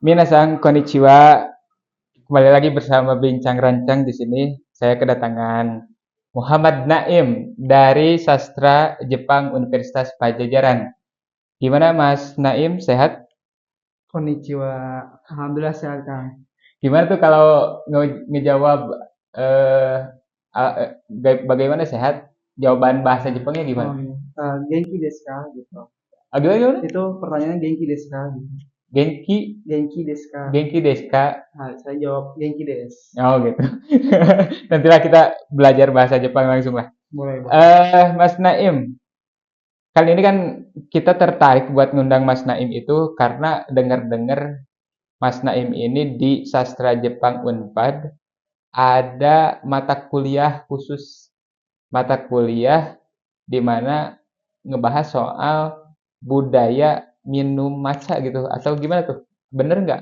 Minasan konnichiwa. Kembali lagi bersama Bincang Rancang di sini. Saya kedatangan Muhammad Naim dari Sastra Jepang Universitas Pajajaran. Gimana Mas Naim, sehat? Konnichiwa. Alhamdulillah sehat, Kang. Gimana tuh kalau ngejawab eh, bagaimana sehat? Jawaban bahasa Jepangnya Oh, gimana? iya. Genki desu ka? Gitu. Gimana, gimana? Itu pertanyaannya Genki desu ka? Gitu. Genki, Genki desu ka? Genki desu ka? Nah, saya jawab Genki desu. Oh gitu. Nantilah kita belajar bahasa Jepang langsung lah. Boleh, boleh. Mas Naim, kali ini kan kita tertarik buat ngundang Mas Naim itu karena dengar-dengar Mas Naim ini di Sastra Jepang Unpad ada mata kuliah khusus, mata kuliah di mana ngebahas soal budaya minum matcha gitu atau gimana tuh? Bener nggak?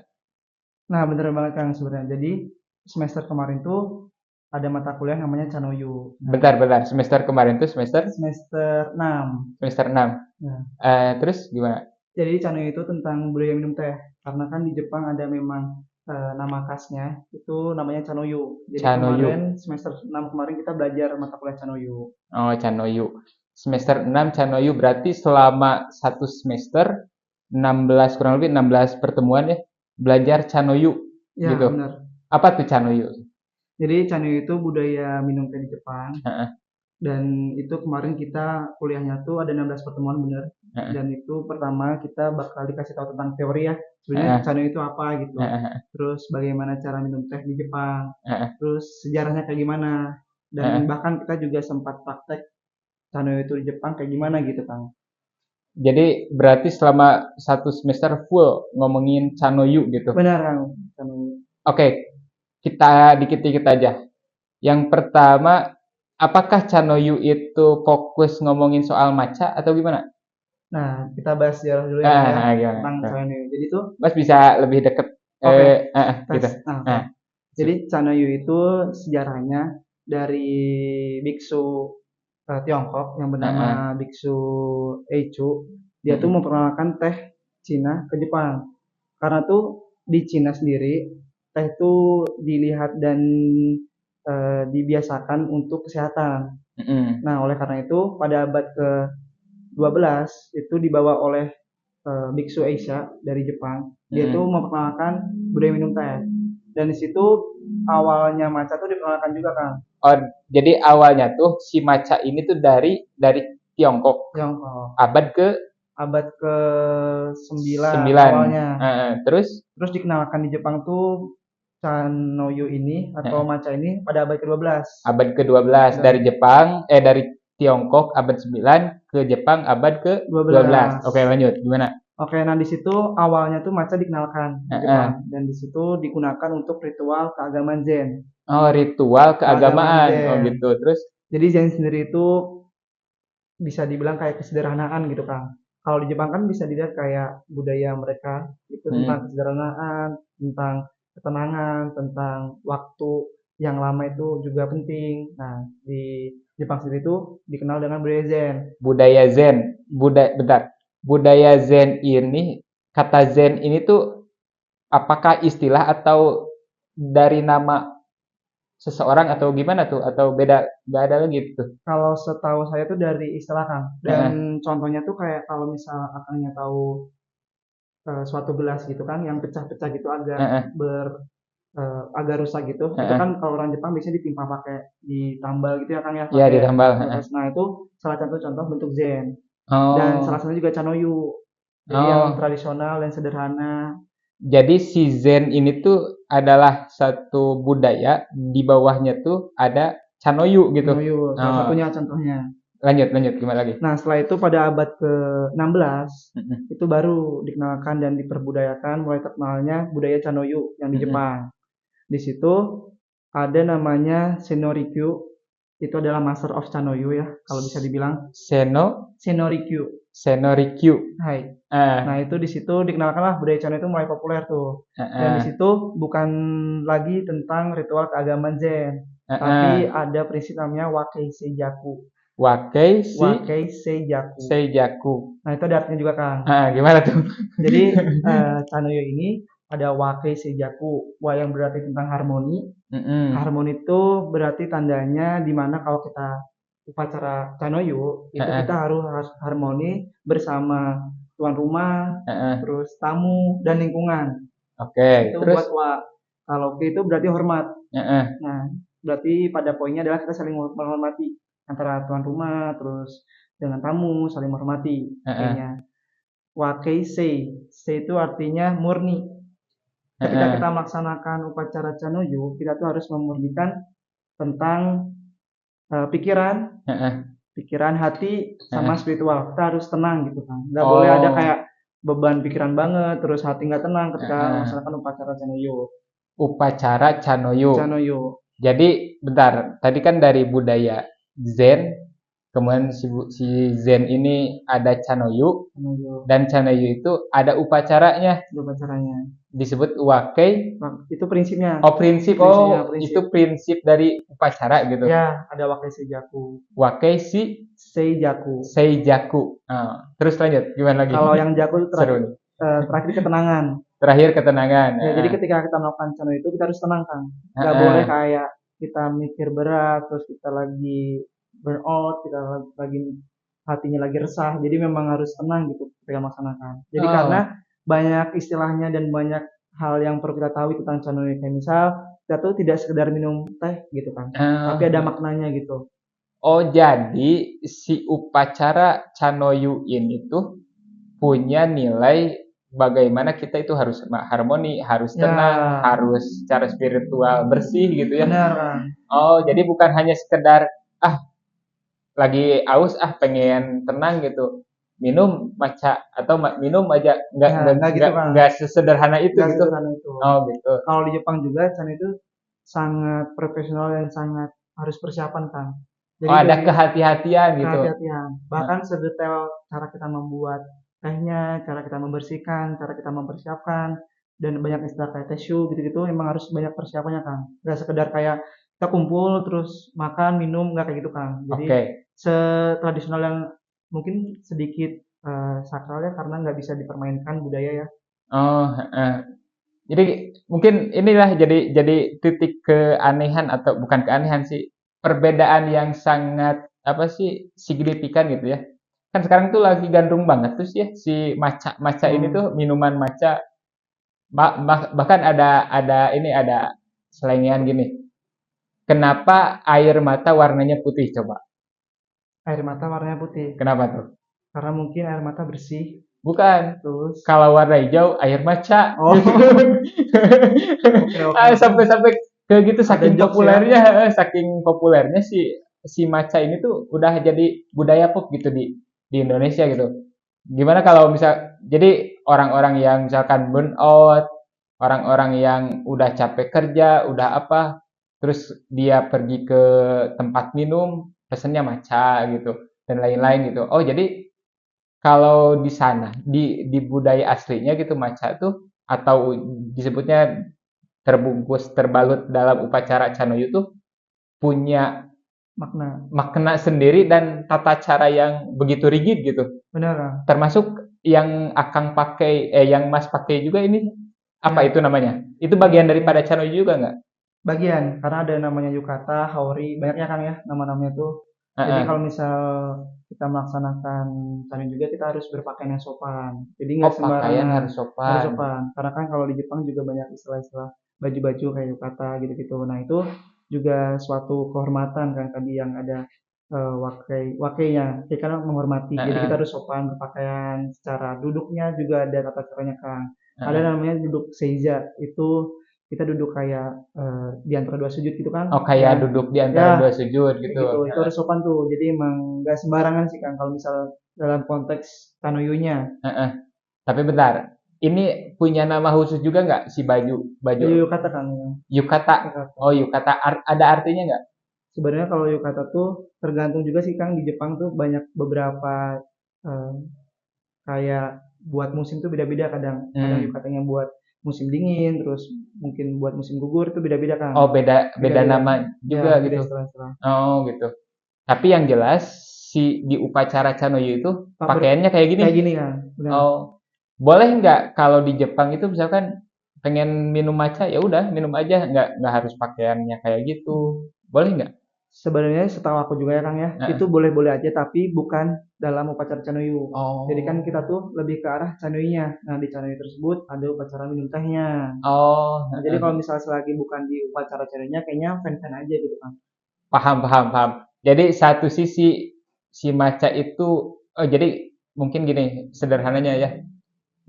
Nah, bener banget, Kang, sebenarnya. Jadi, semester kemarin tuh ada mata kuliah namanya Chanoyu. Nah, Bentar-bentar, semester kemarin tuh semester semester 6. semester 6. Nah, Terus gimana? jadi Chanoyu itu tentang budaya minum teh. Karena kan di Jepang ada memang nama khasnya, itu namanya Chanoyu. Jadi Chanoyu. kemarin semester 6 kemarin kita belajar mata kuliah Chanoyu. Oh, Chanoyu. Semester 6 Chanoyu berarti selama satu semester 16 kurang lebih 16 pertemuan ya belajar Chanoyu Ya, gitu. benar. Apa tuh Chanoyu? Jadi Chanyu itu budaya minum teh di Jepang Heeh, dan itu kemarin kita kuliahnya tuh ada 16 pertemuan bener. heeh, Dan itu pertama kita bakal dikasih tahu tentang teori ya. Sebenarnya heeh, Chanyu itu apa gitu. heeh, Terus bagaimana cara minum teh di Jepang. heeh, Terus sejarahnya kayak gimana. Dan heeh. bahkan kita juga sempat praktek Chanyu itu di Jepang kayak gimana gitu, Kang. Jadi berarti selama satu semester full ngomongin Chanoyu gitu. Benar, Kang. Chanyu. Oke, kita dikit-dikit aja. Yang pertama, apakah Chanoyu itu fokus ngomongin soal matcha atau gimana? Nah, kita bahas sejarah dulu ya, Kang ya, tentang Gimana? Chanyu. Jadi tuh, Mas bisa lebih deket oke, tes. gitu. Nah, oke. Nah, Jadi Chanoyu itu sejarahnya dari biksu Tiongkok yang bernama heeh, Biksu Eichu. Dia tuh mhm, memperkenalkan teh Cina ke Jepang. Karena tuh di Cina sendiri teh tuh dilihat dan dibiasakan untuk kesehatan. mhm, Nah, oleh karena itu pada abad ke-12 itu dibawa oleh Biksu Asia dari Jepang. Dia itu mhm. memperkenalkan budaya minum teh. Dan di situ awalnya matcha tuh diperkenalkan juga, Kang. Oh, jadi awalnya tuh si matcha ini tuh dari Tiongkok, Tiongkok. abad ke Abad ke-9 sembilan. awalnya. Terus Terus dikenalkan di Jepang tuh Chanoyu ini atau heeh, matcha ini pada abad ke-12. abad ke-12 dari Dan Jepang, dari Tiongkok abad 9 ke Jepang abad ke-12. 12. Oke, lanjut. Gimana? Oke, nah di situ awalnya tuh matcha dikenalkan di Heeh. Jepang dan di situ digunakan untuk ritual keagamaan Zen. Oh, ritual Keagamaan keagamaan. Oh, Zen. gitu. Terus Jadi Zen sendiri itu bisa dibilang kayak kesederhanaan gitu, Kang. Kalau di Jepang kan bisa dilihat kayak budaya mereka itu tentang hmm, kesederhanaan, tentang ketenangan, tentang waktu yang lama itu juga penting. Nah, di Jepang sendiri itu dikenal dengan budaya Zen. budaya Zen. Bentar. Budaya Zen ini, kata Zen ini tuh apakah istilah atau dari nama seseorang atau gimana tuh? Atau beda, nggak ada lagi tuh? Kalau setahu saya tuh dari istilah, Kang. Dan Heeh, contohnya tuh kayak kalau misal akangnya tahu suatu gelas gitu kan yang pecah-pecah gitu agak heeh, agak rusak gitu, itu heeh. kan kalau orang Jepang biasanya ditimpa pakai ditambal gitu ya Kang ya, Ya, pakai ditambal. Heeh. kertas. Nah itu salah satu contoh bentuk Zen. Dan salah Oh, satunya juga Chanoyu. Jadi yang oh. tradisional dan sederhana. Jadi si Zen ini tuh adalah satu budaya, di bawahnya tuh ada Chanoyu gitu. Chanoyu salah Oh, satunya contohnya. lanjut, lanjut. Gimana lagi? Nah setelah itu pada abad ke-16 Mm-mm, itu baru dikenalkan dan diperbudayakan mulai terkenalnya budaya Chanoyu yang di mm-mm. Jepang. Di situ ada namanya Senorikyu, itu adalah Master of Chanoyu ya, kalau bisa dibilang. Seno, Senorikyu. Senorikyu. Hai. Nah, Ah, itu di situ dikenakanlah budaya Chano itu mulai populer tuh. ah, Dan di ah, situ bukan lagi tentang ritual keagamaan Zen, ah, tapi ah. ada prinsip namanya Wakei Seijaku. Wakai si Wakei Seijaku. Seijaku. Nah, itu ada artinya juga, Kang. Gimana tuh? Jadi, Chanoyo ini ada Wakei Seijaku, wa yang berarti tentang harmoni. Mm-mm. Harmoni itu berarti tandanya di mana kalau kita upacara Chanoyu itu Heeh, kita harus harmoni bersama tuan rumah, heeh. terus tamu dan lingkungan. Oke, Itu terus buat wa. Kalau ke itu berarti hormat. heeh, Nah, berarti pada poinnya adalah kita saling menghormati antara tuan rumah terus dengan tamu saling menghormati heeh, kayaknya. Wakei sei. Sei itu artinya murni. Ketika heeh, kita melaksanakan upacara Chanoyu, kita tuh harus memurnikan tentang pikiran, heeh, pikiran, hati, sama heeh. spiritual. Kita harus tenang gitu kan. Nggak boleh ada Oh, kayak beban pikiran banget, terus hati nggak tenang ketika heeh. melaksanakan upacara Chanoyu. Upacara Chanoyu. Chanoyu, Jadi, bentar, tadi kan dari budaya Zen, kemudian si Zen ini ada Chanoyu, Chanoyu, dan Chanoyu itu ada upacaranya, itu upacaranya. disebut Wakei. Nah, itu prinsipnya, Oh, prinsip, prinsipnya, oh, itu prinsip. prinsip dari upacara gitu. Ya, ada wakil seijaku, Wakei seijaku. Seijaku. Nah, terus lanjut, gimana lagi? Kalau yang jaku itu Seru terakhir, nih. terakhir ketenangan. Terakhir ketenangan. Ya, jadi Nah, ketika kita melakukan channel itu kita harus tenang kan. Nggak boleh heeh. kayak kita mikir berat, terus kita lagi burn out, kita lagi hatinya lagi resah. Jadi memang harus tenang gitu ketika melaksanakan. Jadi karena Oh, banyak istilahnya dan banyak hal yang perlu kita tahu tentang channel ini. Kayak misal kita tuh tidak sekedar minum teh gitu kan, tapi ada eh, maknanya gitu. oh, jadi si upacara Chanoyu ini tuh punya nilai bagaimana kita itu harus harmoni, harus tenang, Ya, harus secara spiritual bersih gitu ya. benar kan. Oh, jadi bukan hanya sekedar ah lagi aus pengen tenang gitu. Minum matcha atau minum aja nggak Ya, nggak nggak gitu nggak kan. nggak sesederhana itu Nggak gitu. sederhana itu. Oh, gitu. Kalau di Jepang juga Chan itu sangat profesional dan sangat harus persiapan kan. Oh, Jadi ada dari kehati-hatian gitu. kehati-hatian, bahkan sedetail cara kita membuat tehnya, cara kita membersihkan, cara kita mempersiapkan, dan banyak istilah kayak tisu gitu-gitu emang harus banyak persiapannya kan. Gak sekedar kayak kita kumpul terus makan minum nggak kayak gitu kan. Jadi Oke. setradisional yang mungkin sedikit sakralnya karena nggak bisa dipermainkan budaya ya. Oh, heeh. Jadi mungkin inilah jadi titik keanehan atau bukan keanehan sih, perbedaan yang sangat apa sih signifikan gitu ya. Kan sekarang tuh lagi gandrung banget tuh sih ya si matcha ini Hmm. tuh minuman matcha. Bahkan ada selengean gini. Kenapa air mata warnanya putih coba? Air mata warnanya putih. Kenapa tuh? Karena mungkin air mata bersih, Bukan. terus Kalau warna hijau air matcha oh, gitu. oke oke oke. Sampai-sampai ke gitu Ada saking jokes ya. populernya, saking populernya si si matcha ini tuh udah jadi budaya pop gitu di Indonesia gitu. Gimana kalau misal jadi orang-orang yang misalkan burn out, orang-orang yang udah capek kerja, udah apa, terus dia pergi ke tempat minum, pesennya matcha gitu dan lain-lain gitu. Oh, jadi kalau di sana, di budaya aslinya gitu matcha tuh atau disebutnya terbungkus, terbalut dalam upacara Chanoyu tuh punya Makna. makna sendiri dan tata cara yang begitu rigid gitu. Benar kan? Termasuk yang Akang pakai, yang Mas pakai juga ini apa Ya, itu namanya? Itu bagian daripada ini Chanoyu juga nggak? bagian karena ada namanya yukata, haori, banyaknya kan ya nama-namanya tuh. Jadi Heeh. kalau misal kita melaksanakan sana juga kita harus berpakaian yang sopan. Jadi Oh, nggak pakaian sembarangan, harus harus sopan. sopan. Karena kan kalau di Jepang juga banyak istilah-istilah baju-baju kayak yukata gitu-gitu. Nah itu juga suatu kehormatan kan tadi yang ada wakainya. Kita kan menghormati. Jadi kita Heeh. harus sopan berpakaian secara duduknya juga ada tata caranya kan. Ada Heeh. namanya duduk seiza. Itu kita duduk kayak di antara dua sujud gitu kan. Oh, kayak Ya, duduk di antara dua ya sujud kayak gitu. gitu. Itu Heeh. harus sopan tuh. Jadi emang nggak sembarangan sih kan kalau misal dalam konteks kanoyunya. Heeh. Tapi bentar, ini punya nama khusus juga nggak si baju baju Baju yukata kan. yukata? Yukata. Oh, yukata ada artinya nggak? Sebenarnya kalau yukata tuh tergantung juga sih Kang di Jepang tuh banyak beberapa eh, kayak buat musim tuh beda-beda kadang. Kadang Hmm. yukatanya buat musim dingin, terus mungkin buat musim gugur itu beda-beda Kang. Oh, beda beda Beda-beda. nama Ya, juga beda gitu. istilah-istilah. Oh, gitu. Tapi yang jelas si di upacara Chanoyu itu Pak pakaiannya kayak gini. kayak gini kan. Benar. Oh, boleh nggak kalau di Jepang itu misalkan pengen minum matcha ya udah minum aja, nggak harus pakaiannya kayak gitu. Boleh nggak? Sebenarnya setahu aku juga ya Kang ya, itu Heeh. boleh-boleh aja tapi bukan dalam upacara Canuyu. Jadi kan kita Oh. tuh lebih ke arah Canuyunya. Nah, di Canuyu tersebut ada upacara minum tehnya. Oh, Nah, jadi heeh. kalau misalnya selagi bukan di upacara Canuyunya kayaknya fan-fan aja gitu kan. Paham, paham, paham. Jadi satu sisi si matcha itu, oh jadi mungkin gini sederhananya ya.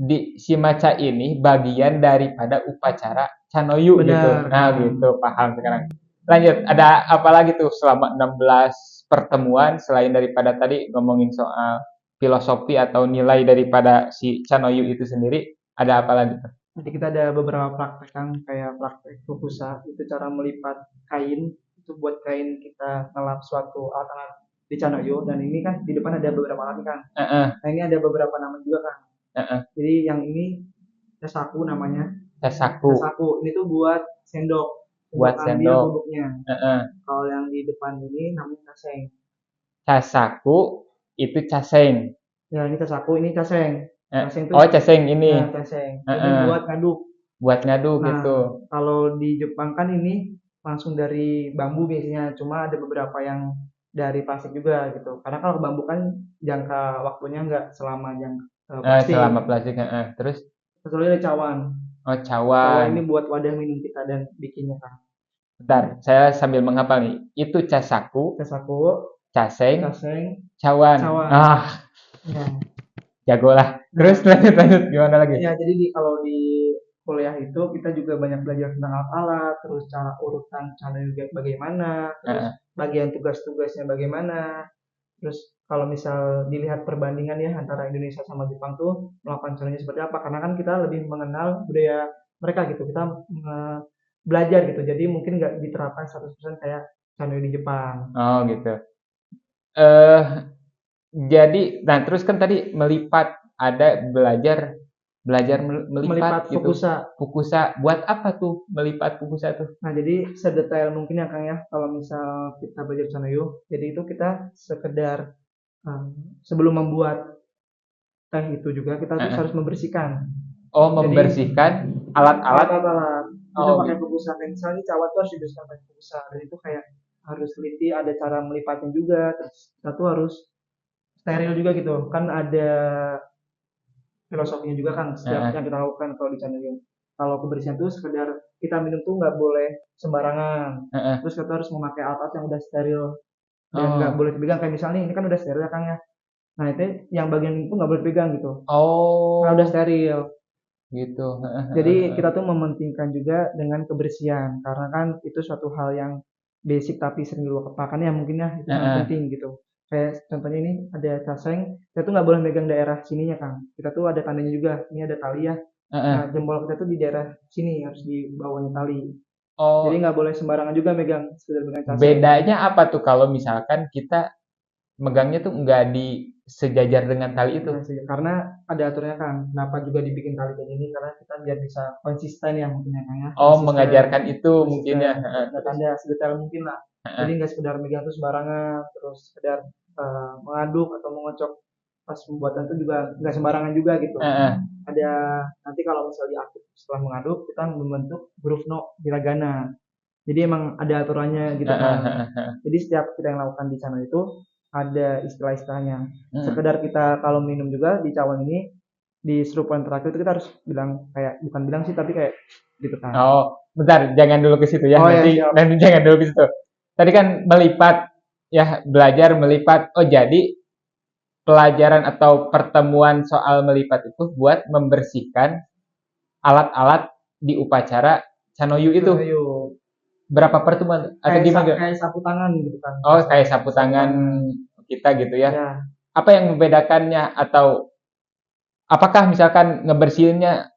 Di si matcha ini bagian daripada upacara Canoyu gitu. Benar, Nah, Kang. gitu, paham sekarang. Lanjut, ada apa lagi tuh selama 16 pertemuan selain daripada tadi ngomongin soal filosofi atau nilai daripada si Canoyu itu sendiri, ada apa lagi tuh? Jadi kita ada beberapa praktek kan kayak praktek pukusa itu cara melipat kain itu buat kain kita ngelap suatu alat-alat di Canoyo dan ini kan di depan ada beberapa alat nih, Kang. Heeh, Nah ini ada beberapa nama juga kan. heeh. Jadi yang ini dasaku namanya. Casaku Dasaku ini tuh buat sendok untuk buat ambil sendok. bubuknya. Heeh. Kalau yang di depan ini namanya caseng. Casaku itu caseng. Ya ini dasaku ini caseng. Caseng tuh Oh, caseng ini. nah caseng. Ini Heeh. buat ngaduk. Buat ngadu Nah, gitu. kalau di Jepang kan ini langsung dari bambu biasanya, cuma ada beberapa yang dari plastik juga gitu. Karena kalau bambu kan jangka waktunya nggak selama yang plastik. Selama plastik. Heeh. Terus, Kecuali ada cawan. oh Cawan ini cawan. buat wadah minum kita dan bikinnya kan. Bentar, saya sambil menghafal nih. Itu casaku, Dasaku, caseng, caseng, cawan. cawan. Ah, Ya, jago lah. Terus nah, lanjut lanjut gimana lagi? ya jadi kalau di kuliah itu kita juga banyak belajar tentang alat-alat, terus cara urutan cara juga bagaimana, terus Heeh. bagian tugas-tugasnya bagaimana. Terus kalau misal dilihat perbandingan ya antara Indonesia sama Jepang tuh melakukan caranya seperti apa? Karena kan kita lebih mengenal budaya mereka gitu. Kita belajar gitu. Jadi mungkin nggak diterapkan 100% kayak Sanyo di Jepang. Oh gitu. Eh jadi, nah terus kan tadi melipat ada belajar belajar Melipat melipat gitu. fokusa. Fukusa buat apa tuh melipat fukusa tuh? Nah, jadi sedetail mungkin ya Kang ya, kalau misal kita belajar Sanoyo, jadi itu kita sekedar um, sebelum membuat teh itu juga kita tuh Heeh. harus membersihkan. Oh, Jadi membersihkan alat-alat. alat-alat itu Oh pakai gitu. kubusa kayak misalnya cawan tuh harus dibersihkan pakai kubusa dan itu kayak harus teliti ada cara melipatnya juga terus kita tuh harus steril juga gitu kan ada filosofinya juga kan setiap Heeh. yang kita lakukan kalau di channel ini kalau kebersihan tuh sekedar kita minum tuh nggak boleh sembarangan Heeh. terus kita harus memakai alat-alat yang udah steril dan nggak Oh. boleh dipegang kayak misalnya ini kan udah steril ya Kang ya nah itu yang bagian itu nggak boleh dipegang gitu karena udah Oh, steril. gitu. Heeh, heeh, Jadi heeh. kita tuh mementingkan juga dengan kebersihan karena kan itu suatu hal yang basic tapi sering dilupakan ya mungkin ya itu sangat Heeh, penting gitu. Kayak contohnya ini ada caseng, kita tuh nggak boleh megang daerah sininya Kang. Kita tuh ada tandanya juga, ini ada tali ya. Nah heeh. jempol kita tuh di daerah sini harus di bawahnya tali. Jadi Oh, nggak boleh sembarangan juga megang, sekedar megang caseng. bedanya apa tuh kalau misalkan kita megangnya tuh nggak di sejajar dengan tali itu? Nah, karena ada aturannya Kang. Kenapa juga dibikin tali kayak gini? Karena kita biar bisa konsisten ya mungkin ya Kang ya. Oh, Konsisten, mengajarkan itu mungkin konsisten. ya. Heeh, Ada terus. tanda sedetail mungkin lah. Jadi Heeh, nggak sekedar megang tuh sembarangan, terus sekedar mengaduk atau mengocok pas pembuatan itu juga nggak sembarangan juga gitu. heeh, Ada nanti kalau misalnya di akhir setelah mengaduk kita membentuk huruf no hiragana. Jadi emang ada aturannya gitu heeh, kan. heeh, heeh. Jadi setiap kita yang lakukan di channel itu ada istilah-istilahnya. Hmm. Sekedar kita kalau minum juga di cawan ini di serupuan terakhir itu kita harus bilang kayak bukan bilang sih tapi kayak gitu kan. Oh, bentar, jangan dulu ke situ ya. Oh ya Nanti siap. nanti jangan dulu ke situ. Tadi kan melipat ya, belajar melipat. Oh, jadi pelajaran atau pertemuan soal melipat itu buat membersihkan alat-alat di upacara Canoyu itu. Ayo Berapa pertemuan atau kayak gimana? kayak sapu tangan gitu kan. Oh, kayak sapu Sapu tangan tangan. kita gitu ya. Ya. Apa yang membedakannya atau apakah misalkan ngebersihinnya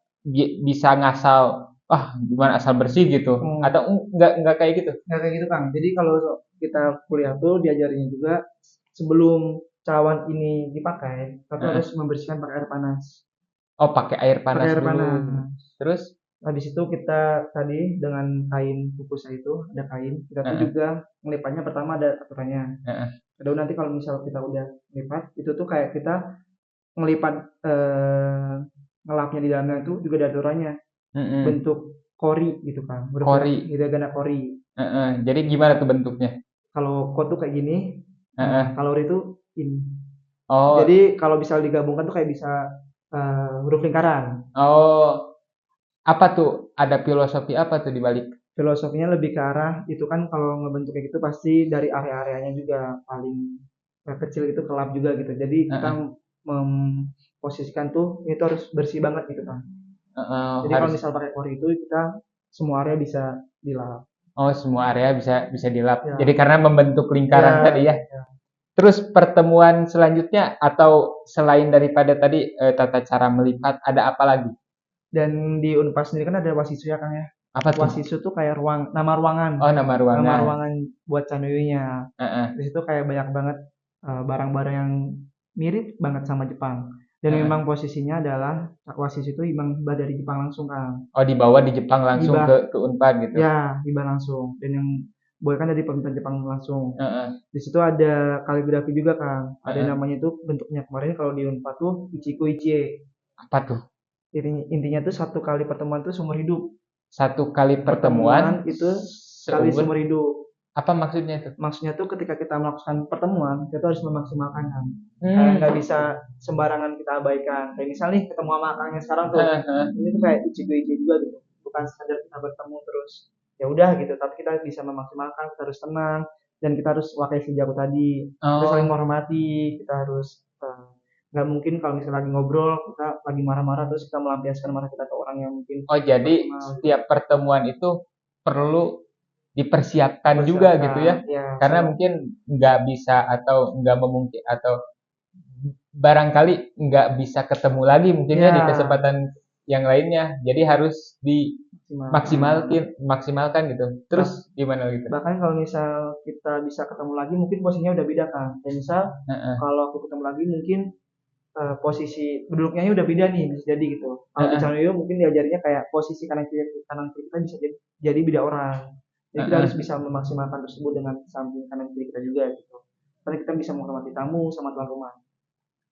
bisa ngasal, ah gimana asal bersih gitu Hmm. atau enggak kayak gitu? Nggak kayak gitu Kang. Jadi kalau kita kuliah tuh diajarinnya juga sebelum cawan ini dipakai, kita tuh Heeh. harus membersihkan pakai air panas. Oh, pakai air Pakai panas air dulu. panas. Terus, Habis itu kita tadi dengan kain kukusnya itu ada kain, kita tuh heeh, juga ngelipatnya pertama ada aturannya. heeh. Kedua nanti kalau misal kita udah lipat, itu tuh kayak kita ngelipat ngelapnya di dalamnya itu juga ada aturannya. Mm-mm. bentuk kori gitu kan, huruf Kori. hiragana kori. Heeh. Jadi gimana tuh bentuknya? Kalau ko tuh kayak gini, Heeh. kalau ri tuh ini. Oh, Jadi kalau misal digabungkan tuh kayak bisa huruf lingkaran. oh, apa tuh? Ada filosofi apa tuh di balik? Filosofinya lebih ke arah itu kan kalau ngebentuk kayak gitu pasti dari area-areanya juga paling kecil gitu kelap juga gitu. Jadi kita Heeh. memposisikan tuh itu harus bersih banget gitu kan. Heeh, Jadi kalau harus. misal pakai core itu kita semua area bisa dilap. Oh, semua area bisa bisa dilap. Jadi Ya, karena membentuk lingkaran tadi ya. ya. Terus pertemuan selanjutnya atau selain daripada tadi tata cara melipat ada apa lagi? Dan di Unpad sendiri kan ada Wasisu ya Kang ya. Apa tuh? Wasisu tuh kayak nama ruangan, Oh, nama nama ruangan. ruangan buat Chanuyunya. Heeh, Di situ kayak banyak banget barang-barang yang mirip banget sama Jepang. Dan heeh. memang posisinya adalah Wasisu itu memang hibah dari Jepang langsung Kang. Oh, dibawa di Jepang langsung Hibah, ke Unpad gitu. ya hibah langsung. Dan yang boleh kan dari pemerintah Jepang langsung. Heeh, Di situ ada kaligrafi juga Kang. Ada heeh. namanya itu bentuknya kemarin kalau di Unpad tuh Ichiku Ichie. Apa tuh? Intinya tuh satu kali pertemuan tuh seumur hidup. Satu kali pertemuan Pertemuan itu sekali seumur seumur hidup. apa maksudnya itu? Maksudnya tuh ketika kita melakukan pertemuan, kita harus memaksimalkan kan. Kayak nggak Hmm. bisa sembarangan kita abaikan. Kayak misalnya nih ketemu sama kakaknya sekarang tuh, Heeh, heeh. ini tuh kayak ichigo juga gitu. Bukan sekedar kita bertemu terus ya udah gitu, tapi kita bisa memaksimalkan, kita harus tenang dan kita harus pakai senjaku tadi. Kita saling Oh, menghormati, kita harus nggak mungkin kalau misalnya lagi ngobrol kita lagi marah-marah terus kita melampiaskan marah kita ke orang yang mungkin oh jadi personal gitu. setiap pertemuan itu perlu dipersiapkan juga gitu Dipersiapkan ya. ya Karena saya mungkin nggak bisa atau nggak memungkin atau barangkali nggak bisa ketemu lagi mungkin ya di ya kesempatan yang lainnya. Jadi harus maksimalkan. maksimalkan gitu. Terus Bah- gimana gitu? Bahkan kalau misal kita bisa ketemu lagi, mungkin posisinya udah beda kan. Kayak misal Heeh, kalau aku ketemu lagi, mungkin posisi duduknya udah beda nih, bisa jadi gitu. Kalau di heeh, Channel mungkin diajarnya kayak posisi kanan kiri kita bisa jadi beda orang. Jadi kita harus heeh. bisa memaksimalkan tersebut dengan samping kanan kiri kita juga gitu. Karena kita bisa menghormati tamu sama tuan rumah.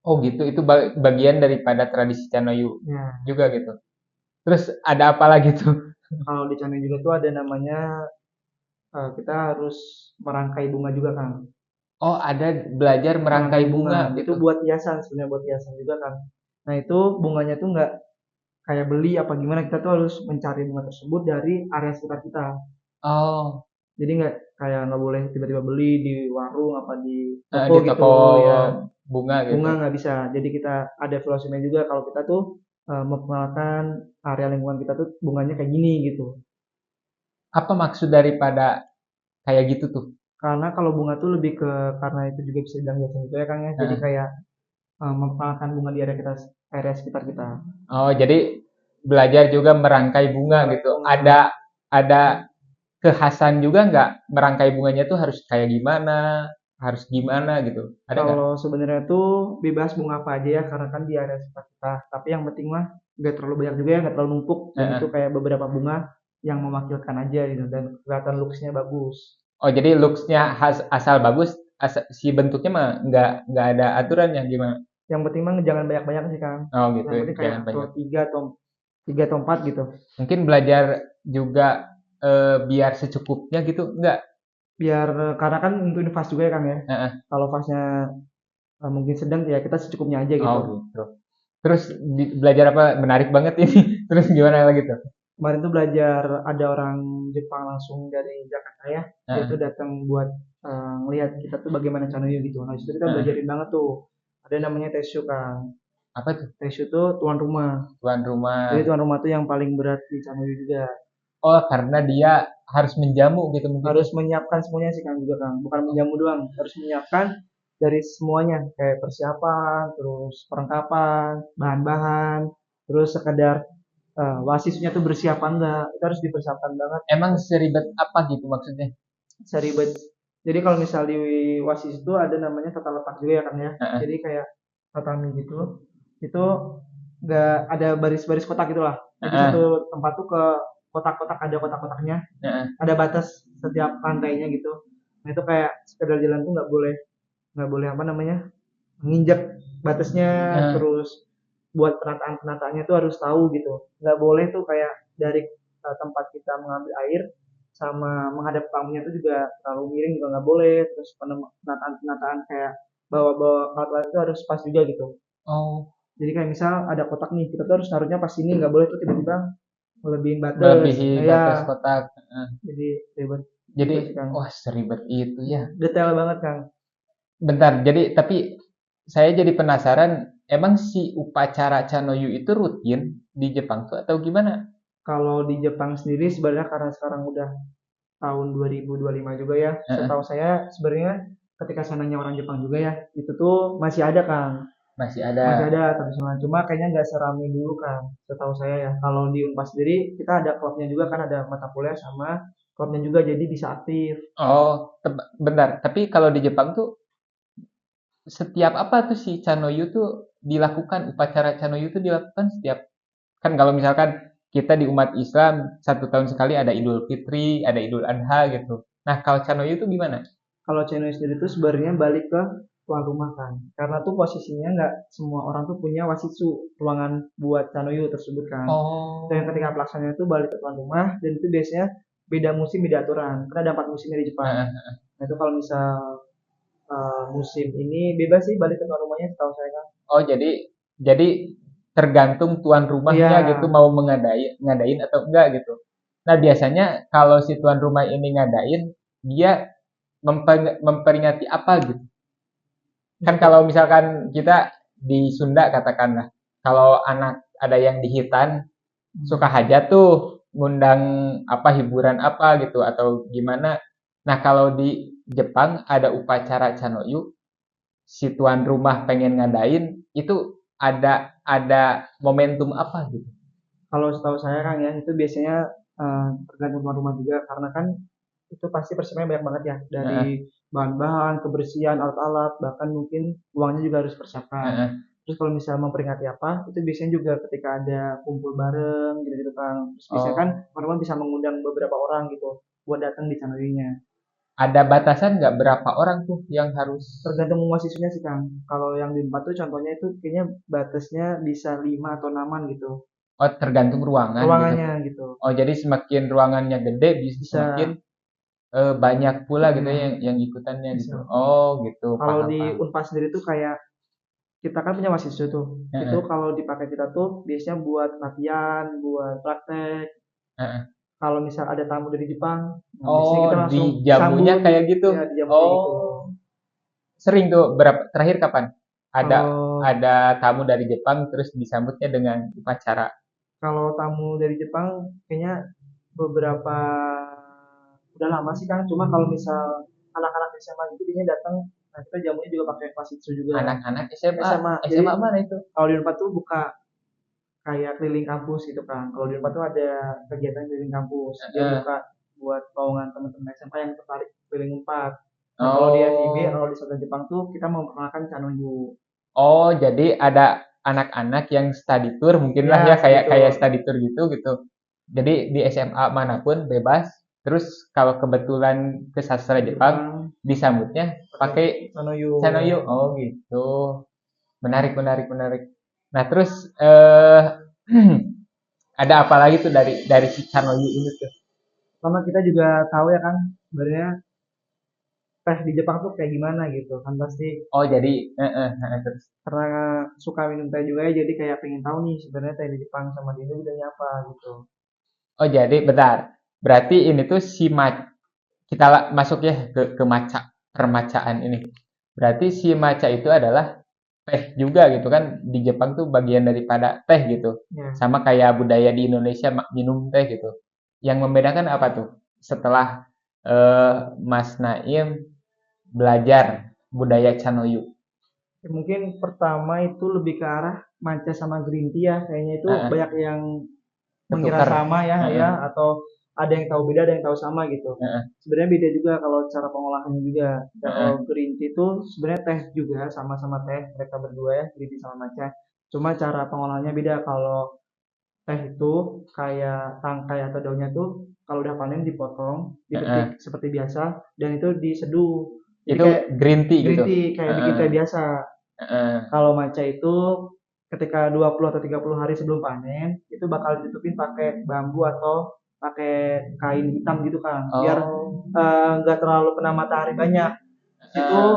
Oh gitu, itu bagian daripada tradisi Canoyu Ya, juga gitu. Terus ada apa lagi tuh? kalau di Channel juga tuh ada namanya kita harus merangkai bunga juga kan. Oh, ada belajar merangkai Merangkai bunga bunga itu gitu. buat hiasan sebenarnya buat hiasan juga kan. Nah itu bunganya tuh nggak kayak beli apa gimana kita tuh harus mencari bunga tersebut dari area sekitar kita. Oh, Jadi nggak kayak nggak boleh tiba-tiba beli di warung apa di toko di gitu toko ya. bunga gitu. Bunga nggak bisa. Jadi kita ada filosofinya juga kalau kita tuh memperkenalkan area lingkungan kita tuh bunganya kayak gini gitu. Apa maksud daripada kayak gitu tuh? Karena kalau bunga tuh lebih ke karena itu juga bisa dibilang hiasan gitu ya Kang ya. Jadi Heeh. kayak memperkenalkan bunga di area kita area sekitar kita. Oh, jadi belajar juga merangkai bunga Merangkai gitu. bunga. Ada kekhasan juga nggak merangkai bunganya tuh harus kayak harus gimana gitu. Ada nggak? Kalau sebenarnya tuh bebas bunga apa aja ya, karena kan di area sekitar kita. Tapi yang penting mah nggak terlalu banyak juga ya, nggak terlalu numpuk. Yang itu Heeh. kayak beberapa bunga yang mewakilkan aja gitu dan kelihatan looks-nya bagus. Oh, jadi looks-nya asal bagus, si bentuknya mah nggak ada aturannya gimana? Yang penting mah jangan banyak-banyak sih Kang. Oh gitu, Yang penting kayak jangan atau banyak. tiga atau empat gitu. Mungkin belajar juga biar secukupnya gitu, enggak? Biar karena kan untuk ini fast juga ya Kang ya. Heeh. Kalau fastnya mungkin sedang ya kita secukupnya aja Oh gitu. gitu. Terus belajar apa? Menarik banget ini. Terus gimana lagi tuh? Kemarin tuh belajar ada orang Jepang langsung dari Jakarta ya. Dia tuh Heeh, datang buat ngelihat kita tuh bagaimana caranya gitu. Nah, disitu kita heeh. belajarin banget tuh. Ada namanya Teshu kan. Apa tuh? Teshu tuh tuan rumah. Tuan Jadi rumah. tuan rumah tuh yang paling berat di Canoyo juga. Oh, karena dia harus menjamu gitu mungkin ya. Harus menyiapkan semuanya sih Kang juga Kang. Bukan menjamu doang, harus menyiapkan dari semuanya kayak persiapan, terus perlengkapan, bahan-bahan, terus sekedar wasisnya tuh bersih apa enggak. Itu harus dipersiapkan banget. Emang seribet apa gitu maksudnya? Seribet. Jadi kalau misal di Wasis itu ada namanya tata letak juga ya kan ya. Heeh, Jadi kayak tatami gitu. Itu nggak ada baris-baris kotak gitu lah. Jadi heeh, satu tempat tuh ke kotak-kotak ada kotak-kotaknya, heeh. ada batas setiap lantainya gitu. Nah itu kayak sekedar jalan tuh nggak boleh apa namanya nginjek batasnya Heeh. terus buat penataan-penataannya tuh harus tahu gitu. Nggak boleh tuh kayak dari tempat kita mengambil air sama menghadap tamunya tuh juga terlalu miring juga nggak boleh. Terus penataan-penataan kayak bawa-bawa alat-alat itu harus pas juga gitu. Oh, Jadi kayak misal ada kotak nih, kita tuh harus naruhnya pas sini, nggak boleh tuh tiba-tiba melebihin batas. melebihi Nah, ya, batas kotak. jadi ribet Jadi, juga sih Kang. wah seribet itu ya. Detail banget Kang. Bentar, jadi tapi saya jadi penasaran, emang si upacara Chanoyu itu rutin di Jepang tuh atau gimana? Kalau di Jepang sendiri sebenarnya karena sekarang udah tahun 2025 juga ya, Heeh, setahu saya sebenarnya ketika saya nanya orang Jepang juga ya, itu tuh masih ada Kang. masih Masih ada. ada tradisional, cuma kayaknya nggak serame dulu Kang, setahu saya ya. Kalau di Unpad sendiri kita ada klubnya juga kan, ada mata kuliah sama klubnya juga, jadi bisa aktif. Oh, bentar. Tapi kalau di Jepang tuh setiap apa tuh si Chanoyu tuh dilakukan, upacara Chanoyu tuh dilakukan setiap, kan kalau misalkan kita di umat Islam 1 tahun sekali ada Idul Fitri, ada Idul Adha gitu. Nah, kalau Chanoyu tuh gimana? Kalau channel sendiri tuh sebenarnya balik ke tuan rumah kan, karena tuh posisinya nggak semua orang tuh punya wasitsu, ruangan buat Chanoyu tersebut kan. Dan ketika Oh, pelaksananya itu balik ke tuan rumah, dan itu biasanya beda musim beda aturan, karena ada 4 musimnya di Jepang. heeh. Nah itu kalau misal musim ini bebas sih balik ke tuan rumahnya setahu saya kan. Oh, jadi tergantung tuan Iya, rumahnya gitu mau ngadain atau enggak gitu. Nah, biasanya kalau si tuan rumah ini ngadain, dia memperingati apa gitu. Kan untuk kalau misalkan kita di Sunda katakanlah, kalau anak ada yang di Hitan suka hajat tuh ngundang apa hiburan apa gitu atau gimana. Nah, kalau di Jepang ada upacara Chanoyu, si tuan rumah pengen ngadain itu ada momentum apa gitu. kalau setahu saya kan ya itu biasanya tergantung tuan rumah juga, karena kan itu pasti persiapannya banyak banget ya, dari Heeh, bahan-bahan, kebersihan, alat-alat, bahkan mungkin uangnya juga harus persiapkan. heeh. Terus kalau misalnya memperingati apa, itu biasanya juga ketika ada kumpul bareng gitu-gitu kan. Terus biasanya kan Oh, teman-teman bisa mengundang beberapa orang gitu buat datang di channel-nya. ada batasan nggak berapa orang tuh yang harus. Tergantung mahasiswanya sih Kang. Kalau yang di Unpad tuh contohnya itu kayaknya batasnya bisa 5 atau 6-an gitu. Oh, tergantung ruangan gitu. Ruangannya gitu. Oh, jadi semakin ruangannya gede semakin Bisa banyak pula gitu ya banyak, yang ikutannya gitu. bisa. Oh, gitu. Kalau Paham, di paham. Unpad sendiri tuh kayak kita kan punya mahasiswa tuh. Itu Heeh, kalau dipakai kita tuh biasanya buat latihan, buat praktek. heeh. Kalau misal ada tamu dari Jepang, nah biasanya Oh, kita langsung dijamunya sambut, kayak gitu. ya dijamunya gitu. Oh, sering tuh berapa terakhir kapan? Ada Kalau ada tamu dari Jepang terus disambutnya dengan upacara. kalau tamu dari Jepang kayaknya beberapa udah lama sih Kang. Cuma kalau misal anak-anak SMA gitu biasanya datang, nah kita jamunya juga pakai pasitsu juga. Anak-anak SMA, SMA. Jadi SMA mana itu? kalau di Unpad tuh buka kayak keliling kampus gitu kan. Kalau di Unpad tuh ada kegiatan keliling kampus. Dia Heeh. buka buat lowongan teman-teman SMA yang tertarik keliling Unpad. Nah kalau di FIB, Oh, kalau di Satuan Jepang tuh kita memperkenalkan Chanoyu. oh, jadi ada anak-anak yang study tour mungkin lah ya Ya, study kayak kayak tour study tour gitu gitu. Jadi di SMA manapun bebas. Terus kalau kebetulan ke sastra di Jepang Jepang disambutnya pakai pakai Chanoyu. Chanoyu. Oh gitu. Menarik, menarik, menarik. Nah terus ada apa lagi tuh dari si Chanoyu ini tuh? Sama kita juga tahu ya kan sebenarnya teh di Jepang tuh kayak gimana gitu kan, pasti Oh jadi terus. karena suka minum teh juga ya, jadi kayak pengen tahu nih sebenarnya teh di Jepang sama di Indo bedanya apa gitu. Oh jadi bentar. Berarti ini tuh kita masuk ya ke maca permacaan ini. Berarti si maca itu adalah teh juga gitu kan di Jepang tuh bagian daripada teh gitu. Ya, Sama kayak budaya di Indonesia minum teh gitu. Yang membedakan apa tuh? Setelah Mas Naim belajar budaya Chanoyu. ya mungkin pertama itu lebih ke arah matcha sama green tea ya, kayaknya itu Heeh, banyak yang mengira ketukar. sama ya Heeh, ya, atau ada yang tahu beda ada yang tahu sama gitu. heeh, Sebenarnya beda juga kalau cara pengolahannya juga. Kalau heeh. green tea itu sebenarnya teh juga, sama-sama teh mereka berdua ya, green tea sama matcha. Cuma cara pengolahannya beda. Kalau teh itu kayak tangkai atau daunnya tuh kalau udah panen dipotong, dipetik Heeh. seperti biasa, dan itu diseduh. Jadi Itu kayak green tea green gitu. tea kayak bikin Heeh, teh biasa. heeh. Kalau matcha itu ketika 20 atau 30 hari sebelum panen itu bakal ditutupin pakai bambu atau pakai kain hitam gitu kan biar Oh. nggak terlalu kena matahari banyak. Itu Eh,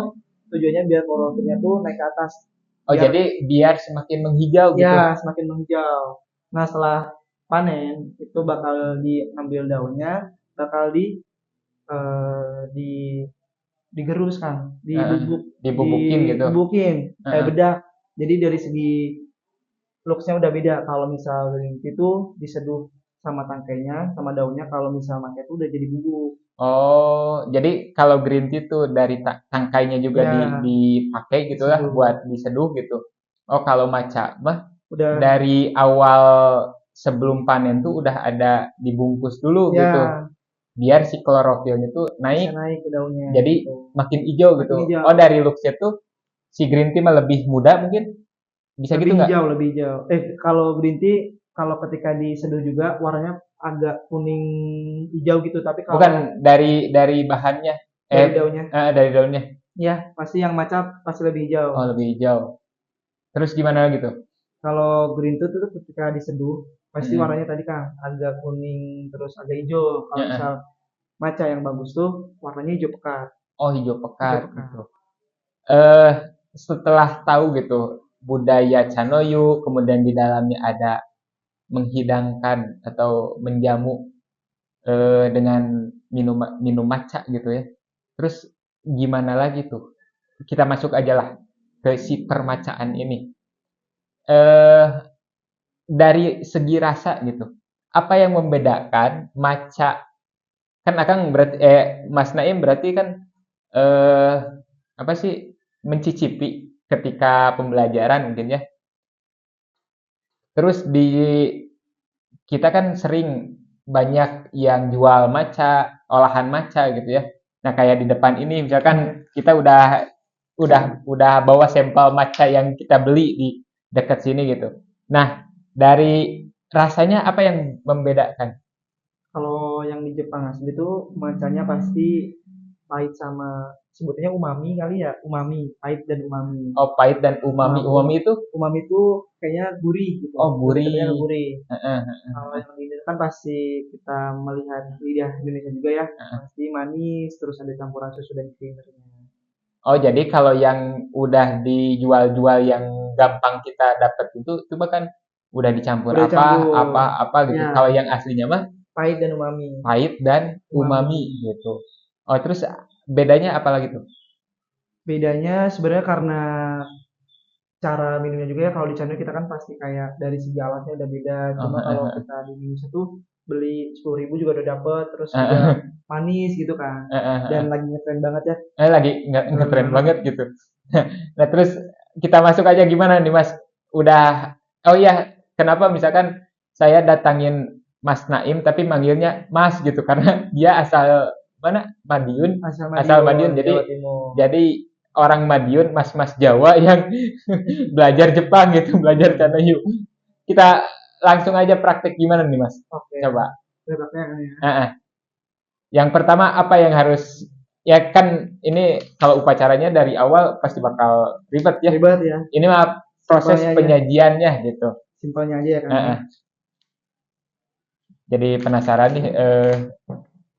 tujuannya biar klorofilnya tuh naik ke atas oh biar jadi biar semakin menghijau gitu. ya semakin menghijau. Nah setelah panen itu bakal diambil daunnya, bakal di digerus kan, Heeh, dibubukin gitu. dibubukin kayak Heeh. bedak. Jadi dari segi looks-nya udah beda. Kalau misal green tea itu diseduh sama tangkainya, sama daunnya. Kalau misal pakai itu udah jadi bubuk. Oh, jadi kalau green tea tuh dari tangkainya juga Ya, dipakai gitulah diseduh. buat diseduh gitu. Oh, kalau matcha mah Udah, dari awal sebelum panen tuh udah ada dibungkus dulu gitu. ya Biar si klorofilnya tuh bisa naik naik ke daunnya jadi gitu. makin hijau Makin gitu. Oh, hijau, dari looks-nya tuh si green tea mah lebih muda mungkin. Bisa lebih gitu nggak? hijau, lebih hijau. Kalau green tea, kalau ketika diseduh juga warnanya agak kuning hijau gitu. Tapi kalau Bukan dari bahannya. dari daunnya, Dari daunnya. ya pasti yang matcha pasti lebih hijau. Oh, lebih hijau. Terus gimana lagi tuh? Kalau green tea itu ketika diseduh pasti Mm-mm. warnanya tadi kan agak kuning terus agak hijau. Kalau misal Heeh. matcha yang bagus tuh warnanya hijau pekat, Oh, hijau hijau pekat pekat. gitu. eh Setelah tahu gitu budaya Canoyu, kemudian di dalamnya ada menghidangkan atau menjamu dengan minum minum matcha gitu ya. Terus gimana lagi tuh? Kita masuk aja lah ke si permacaan ini. Eh dari segi rasa gitu. Apa yang membedakan matcha? Kan Akang berarti Mas Naim berarti kan eh apa sih mencicipi ketika pembelajaran mungkin ya. Terus di kita kan sering banyak yang jual matcha, olahan matcha gitu ya. Nah, kayak di depan ini misalkan kita udah bawa sampel matcha yang kita beli di dekat sini gitu. Nah, dari rasanya apa yang membedakan? Kalau yang di Jepang asli itu matchanya pasti pahit sama sebutnya umami kali ya, umami, pahit dan umami. Oh, pahit dan umami. Nah, Umami itu umami itu kayaknya gurih gitu, oh lebih kedengaran gurih. gurih. Heeh, Kalau yang di Indonesia kan pasti kita melihat lidah Indonesia juga ya, heeh. pasti manis, terus ada campuran susu dan creamernya. Oh, jadi kalau yang udah dijual-jual yang gampang kita dapat itu mah kan udah dicampur Udah campur, apa gitu. ya Kalau yang aslinya mah pahit dan umami. pahit dan Umami. umami gitu. Oh, terus bedanya apa lagi tuh? Bedanya sebenarnya karena cara minumnya juga ya. Kalau di channel kita kan pasti kayak dari segi alatnya udah beda. Oh, Cuma heeh, kalau heeh. kita di Indonesia tuh beli 10.000 juga udah dapet, terus juga Heeh, manis gitu kan. heeh, Dan heeh. lagi ngetren banget ya, Lagi nggak lagi rame ngetren banget. banget gitu. Nah, terus kita masuk aja gimana nih Mas? Udah, oh iya, kenapa misalkan saya datangin Mas Naim tapi manggilnya Mas gitu karena dia asal mana? Madiun, Asal asal Madiun, Madiun. Jawa Jadi Timur. jadi orang Madiun, mas-mas Jawa yang belajar Jepang gitu, belajar Kanoyu. Kita langsung aja praktek gimana nih Mas? Oke, Coba. berarti kan ya. Heeh. Yang pertama apa yang harus ya kan ini kalau upacaranya dari awal pasti bakal ribet ya. Ribet ya, Ini mah proses simpelnya aja, penyajiannya gitu. simpelnya aja ya kan ya. Heeh. Jadi penasaran nih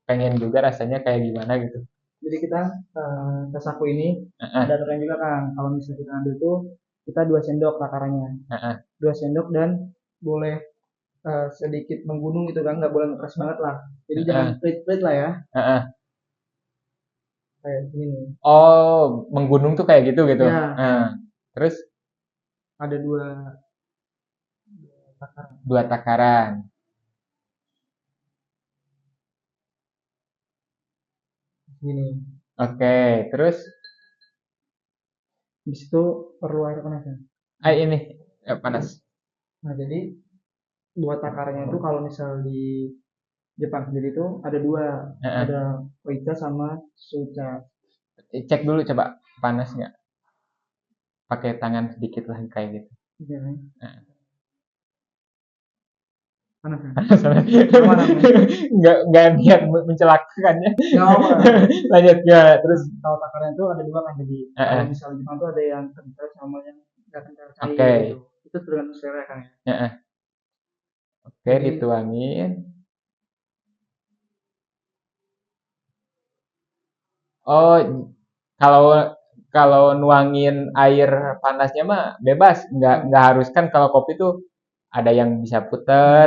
pengen juga rasanya kayak gimana gitu. Jadi kita ke saku ini ada Heeh. aturan juga kan. Kalau misalnya kita ambil tuh kita 2 sendok takarannya, Heeh. 2 sendok dan boleh sedikit menggunung gitu kan, nggak boleh ngeras banget lah. Jadi jangan Heeh. pelit-pelit lah ya, Heeh. kayak gini nih. Oh, menggunung tuh kayak gitu gitu. Ya, Terus ada dua takaran. dua takaran. Gini. Oke, terus Di situ perlu air panas ya. ini panas. Nah, jadi dua takarannya itu kalau misal di Jepang sendiri itu ada dua, Heeh. ada Oicha sama Sucha. Cek dulu coba panas nggak? Pakai tangan sedikit lah kayak gitu. Iya, kan? Heeh. Panas kan? Soalnya Aman aman. nggak niat mencelakakan ya. Nggak apa. Lanjut ya terus. Nah, kalau takaran itu ada dua kan jadi kalau Heeh. misalnya Jepang tuh ada yang kental sama yang nggak kental cair Oke. gitu. Itu itu tergantung selera kan ya. Heeh. Oke, Jadi dituangin. Oh, kalau kalau nuangin air panasnya mah bebas, nggak harus kan kalau kopi tuh ada yang bisa puter,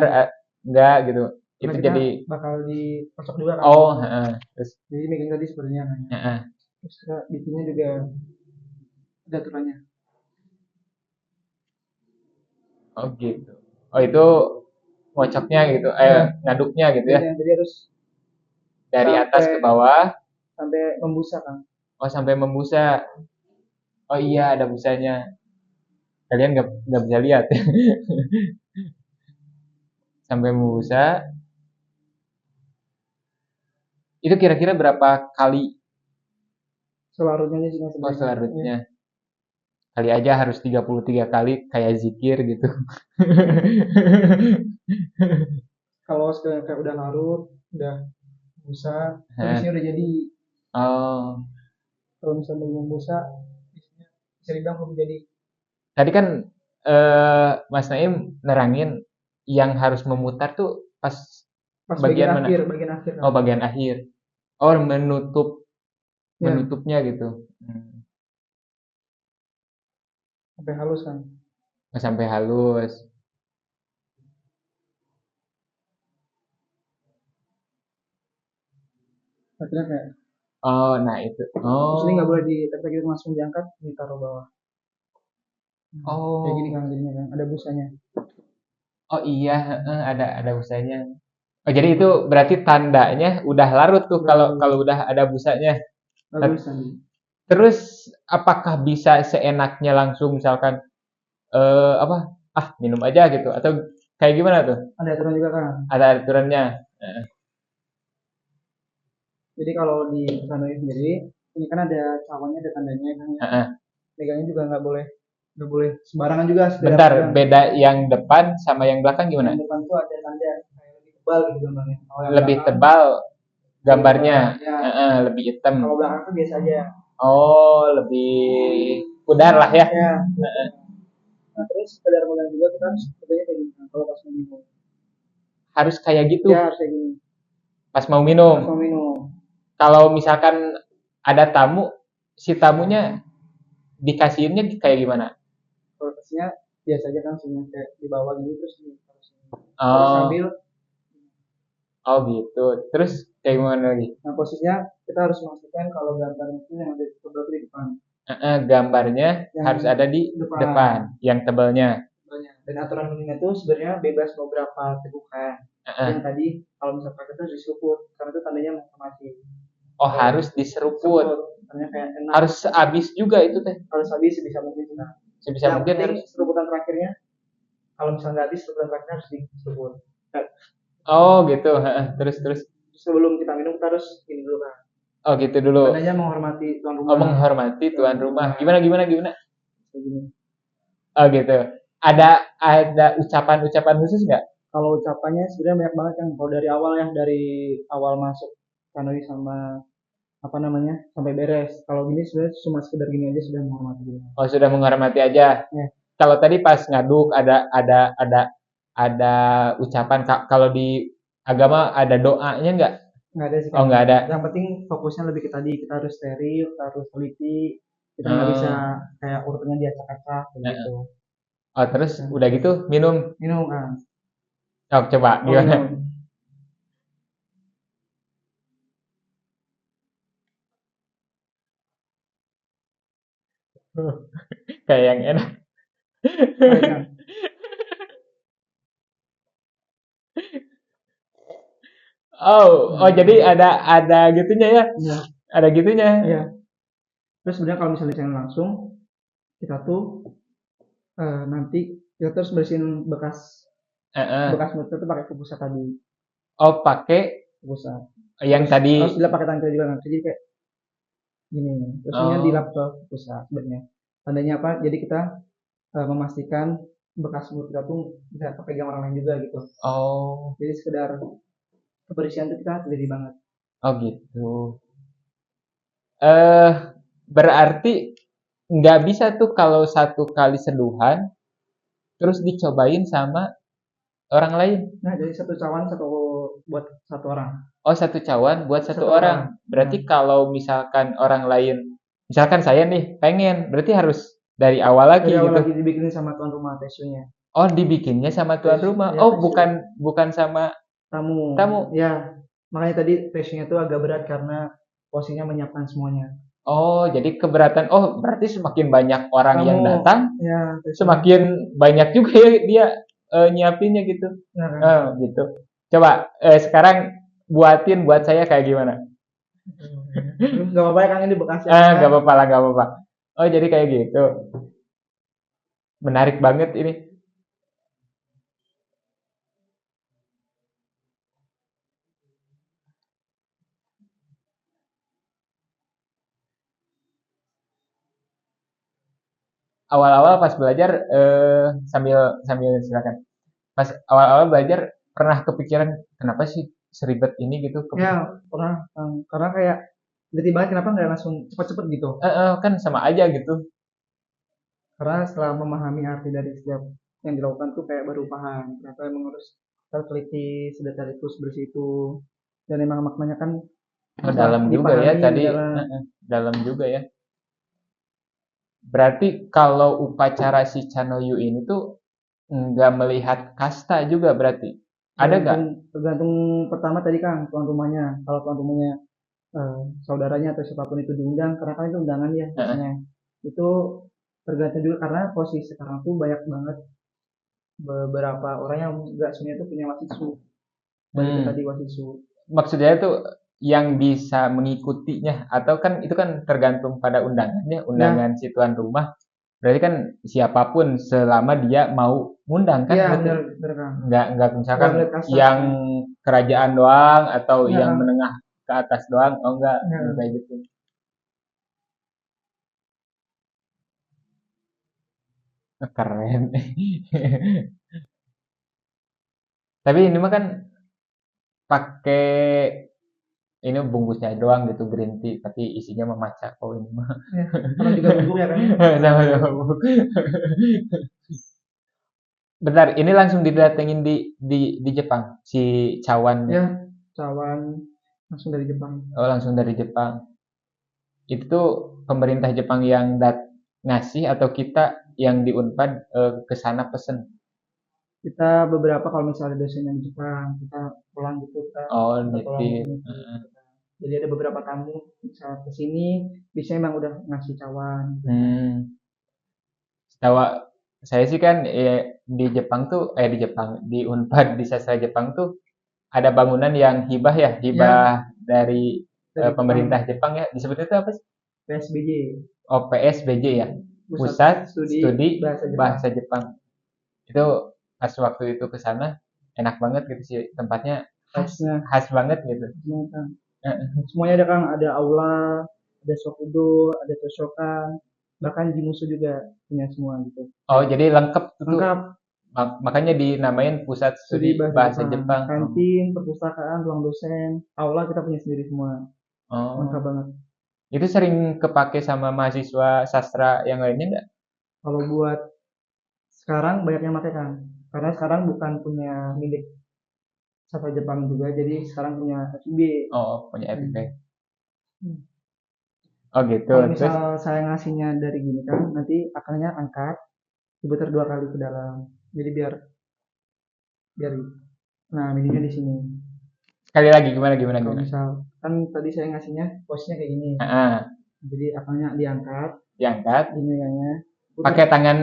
nggak gitu. karena Itu kita jadi bakal dikocok juga kan. oh, heeh. Terus Jadi making tadi sebenarnya kan ya. heeh. Terus kita bikinnya juga ada aturannya. Oh gitu. Oh itu ngocoknya gitu, Ya, ngaduknya gitu ya, jadi harus dari atas ke sampai bawah. sampai membusa kan. Oh sampai membusa. Oh iya ada busanya. Kalian nggak bisa lihat. Sampai membusa. Itu kira-kira berapa kali Selarutnya sih mas oh sebenarnya. Ya. selanjutnya? Kali aja harus 33 kali kayak zikir gitu. Kalau sekarang kayak udah larut, udah busa, Heh. habisnya udah jadi. Oh, Kalau misalnya belum busa, biasanya bisa dibilang belum jadi. tadi kan Mas Naim nerangin yang harus memutar tuh pas Pas bagian mana? bagian akhir kan. Oh, bagian akhir. Oh, Ya, menutupnya gitu. Hmm. sampai halus kan. Oh, sampai halus. Akhirnya kayak, Oh, nah itu. terus ini nggak Oh, boleh tapi kita langsung diangkat, ditaruh bawah. Kayak gini oh, kan jadinya kan, ada busanya. oh iya, heeh, ada busanya. Oh, jadi itu berarti tandanya udah larut tuh Udah kalau halus, kalau udah ada busanya. Nah, bagus kan. terus apakah bisa seenaknya langsung misalkan apa? Ah, minum aja gitu atau kayak gimana tuh? Ada aturan juga kan. Ada aturannya. Jadi kalau di Hanoi sendiri, ini kan ada cawannya, ada tandanya kan ya. Heeh. Megangnya juga nggak boleh sembarangan juga sekedar Bentar, pegang. beda yang depan sama yang belakang Yang gimana? depan tuh ada tanda kayak lebih tebal gitu gambarnya. Kalau yang Lebih belakang tebal lebih gambarnya, tebal. Ya, heeh, lebih hitam. kalau belakang tuh biasa aja. Oh, lebih pudar lah ya. Ya, gitu. Nah, terus sekedar pegang juga kita harus sebenarnya kayak gini kan, kalau pas mau minum. Harus kayak gitu Ya harus kayak gini. pas mau Pas minum. mau minum. Kalau misalkan ada tamu, si tamunya dikasihinnya kayak gimana? Prosesnya biasa aja kan sebenarnya kayak di bawah gini terus harus Oh, sambil. oh gitu. Terus kayak gimana lagi? Nah, posisinya kita harus memastikan kalau gambarnya itu yang ada di sebelah di depan. Gambarnya Yang harus ada di depan. depan, yang tebalnya. Banyak. Dan aturan minimnya itu sebenarnya bebas mau berapa tegukan. Heeh. Yang tadi kalau misalkan kita harus diseruput karena itu tandanya menghormati. Oh, harus diseruput. Seruput, tandanya kayak enak. Harus habis juga itu teh. Harus habis sebisa mungkin nah. Sebisa Yang mungkin penting harus. seruputan terakhirnya kalau misalnya nggak habis seruputan terakhirnya harus diseruput. Nah, Oh, gitu. Heeh. Terus. sebelum kita minum kita harus ini dulu kan. Oh, gitu dulu. Tandanya menghormati tuan Oh, rumah. menghormati tuan rumah. Rumah. Gimana? Begini. Oh, gitu. Ada ucapan-ucapan khusus nggak? Kalau ucapannya sebenarnya banyak banget kan. Kalau dari awal ya, dari awal masuk kanoi sama apa namanya sampai beres. Kalau gini sebenarnya cuma sekedar gini aja sudah menghormati dia. Oh, sudah menghormati aja. Ya, Kalau tadi pas ngaduk ada ucapan kalau di agama ada doanya nggak? nggak ada sih Oh, kan. nggak ada. Yang penting fokusnya lebih ke tadi kita harus steril, kita harus teliti, kita nggak bisa Hmm. kayak urutannya diacak-acak kayak gitu. Oh, terus Kan. udah gitu minum. Minum kan. Oh, coba Oh gimana? minum. Kayak yang enak. Baik kan. Oh, jadi ada gitunya ya? Ya, Ada gitunya. ya. Terus sebenarnya kalau misalnya channel langsung kita tuh nanti kita terus bersihin bekas Heeh. bekas mulut itu pakai kubusa tadi. Oh, pakai Kubusa. yang Harus tadi. dilap pakai tangan juga kan. Jadi kayak gini. Terus ini dilap Oh, ke kubusa sebenarnya. Tandanya apa? Jadi kita memastikan bekas mulut kita tuh tidak kepegang orang lain juga gitu. oh, Jadi sekedar kebersihan itu kita teliti banget. oh gitu. Eh, berarti nggak bisa tuh kalau satu kali seduhan terus dicobain sama orang lain. Nah, jadi satu cawan satu buat satu orang. Oh, satu cawan buat satu Satu orang. orang. Nah, Berarti kalau misalkan orang lain, misalkan saya nih pengen, berarti harus dari awal lagi dari awal gitu. lagi dibikinin sama tuan rumah tesunya. Oh, dibikinnya sama tuan rumah. Ya Oh, tesu bukan bukan sama tamu. tamu. Ya, makanya tadi tesunya itu agak berat karena posisinya menyiapkan semuanya. Oh, jadi keberatan. Oh, berarti semakin banyak orang Tamu, yang datang, ya tesunya. semakin banyak juga ya dia nyiapinnya gitu. Ya kan. Gitu. Coba sekarang buatin buat saya kayak gimana? Gak apa-apa ya kan ini bekas ya kan. Gak apa-apa lah, gak apa-apa. Oh, jadi kayak gitu. Menarik banget ini. Awal-awal pas belajar sambil sambil silakan. Pas awal-awal belajar pernah kepikiran kenapa sih seribet ini gitu? Ya pernah karena kayak detik banget kenapa nggak langsung cepet-cepet gitu. Kan sama aja gitu. Karena setelah memahami arti dari setiap yang dilakukan tuh kayak baru paham ternyata emang harus teliti sedetail itu sebersih itu dan emang maknanya kan setelah Dalam juga ya dipahami tadi. dalam. Dalam juga ya. Berarti kalau upacara si Canoyu ini tuh nggak melihat kasta juga berarti. Ada nggak? tergantung tergantung pertama tadi kan tuan rumahnya kalau tuan rumahnya saudaranya atau siapapun itu diundang karena kan itu undangan ya Heeh. biasanya itu tergantung juga karena posisi sekarang tuh banyak banget beberapa orang yang nggak semuanya tuh punya wasisu balik ke Hmm. tadi wasisu. Maksudnya itu yang bisa mengikutinya atau kan itu kan tergantung pada undangannya, Ya, undangan si tuan rumah. Berarti kan siapapun selama dia mau ngundang kan iya berarti benar benar Kang. nggak Nggak misalkan melihat kasta yang kan. kerajaan doang atau Nggak yang Kang. menengah ke atas doang. Oh enggak Nggak. kayak gitu. Keren. Tapi ini mah kan pakai ini bungkusnya doang gitu green tea tapi isinya mah matcha. Oh ini mah Ya, sama juga bubuk ya kan ya. sama-sama. Bentar, ini langsung didatengin di Jepang si cawannya. Ya, cawan langsung dari Jepang. Oh, langsung dari Jepang. Itu tuh pemerintah Jepang yang ngasih atau kita yang di Unpad ke sana pesen. Kita beberapa kalau misalnya dosennya di Jepang, kita pulang gitu, kita Oh, minta tolong nitip. gitu. Jadi ada beberapa tamu bisa ke sini, biasanya emang udah ngasih cawan. Hmm. Tahu saya sih kan di Jepang tuh di Jepang di Unpad di sastra Jepang tuh ada bangunan yang hibah ya, Ya, hibah dari dari pemerintah Jepang, Jepang ya. Disebut itu apa sih? PSBJ, Oh, PSBJ ya. Pusat Pusat Studi Studi Bahasa Jepang. Bahasa Jepang. Itu pas waktu itu ke sana enak banget gitu sih tempatnya khas Khasnya, khas banget gitu. semuanya kan. Eh, Semuanya ada Kang, ada aula, ada sokudo, ada toshokan, bahkan jimusu juga punya semua gitu. Oh, jadi lengkap tuh. Lengkap, Makanya dinamain Pusat studi Studi bahasa Bahasa Jepang, Jepang. Oh. kantin, perpustakaan, ruang dosen, aula kita punya sendiri semua, lengkap Oh. banget. Itu sering kepake sama mahasiswa sastra yang lainnya nggak? Kalau buat sekarang banyak yang pakai Kang, karena sekarang bukan punya milik sastra Jepang juga, jadi sekarang punya FIB. Oh, punya Hmm. FIP. Oh gitu. Kalau Terus, misal saya ngasihnya dari gini kan, nanti akannya angkat, diputar 2 kali ke dalam. Jadi biar biar nah mininya di sini. sekali lagi gimana gimana Kalau gimana? misal kan tadi saya ngasihnya posisinya kayak gini. Ah, Jadi akalnya diangkat, diangkat. gini ya. Putar Pakai tangan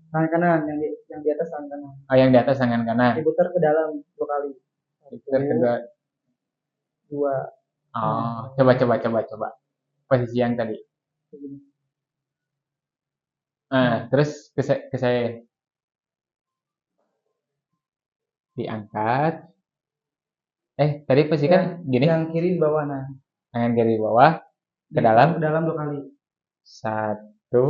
tangan kanan yang di atas tangan kanan. yang di atas tangan kanan. Diputar ke dalam 2 kali. Terus kedua. Satu, dua. Nah, Oh, coba. Posisi yang tadi. begini. Terus ke saya diangkat. Tadi posisi Ya, kan gini, yang kiri di bawah. Nah, tangan kiri bawah ke diputar dalam. ke dalam 2 kali. Satu,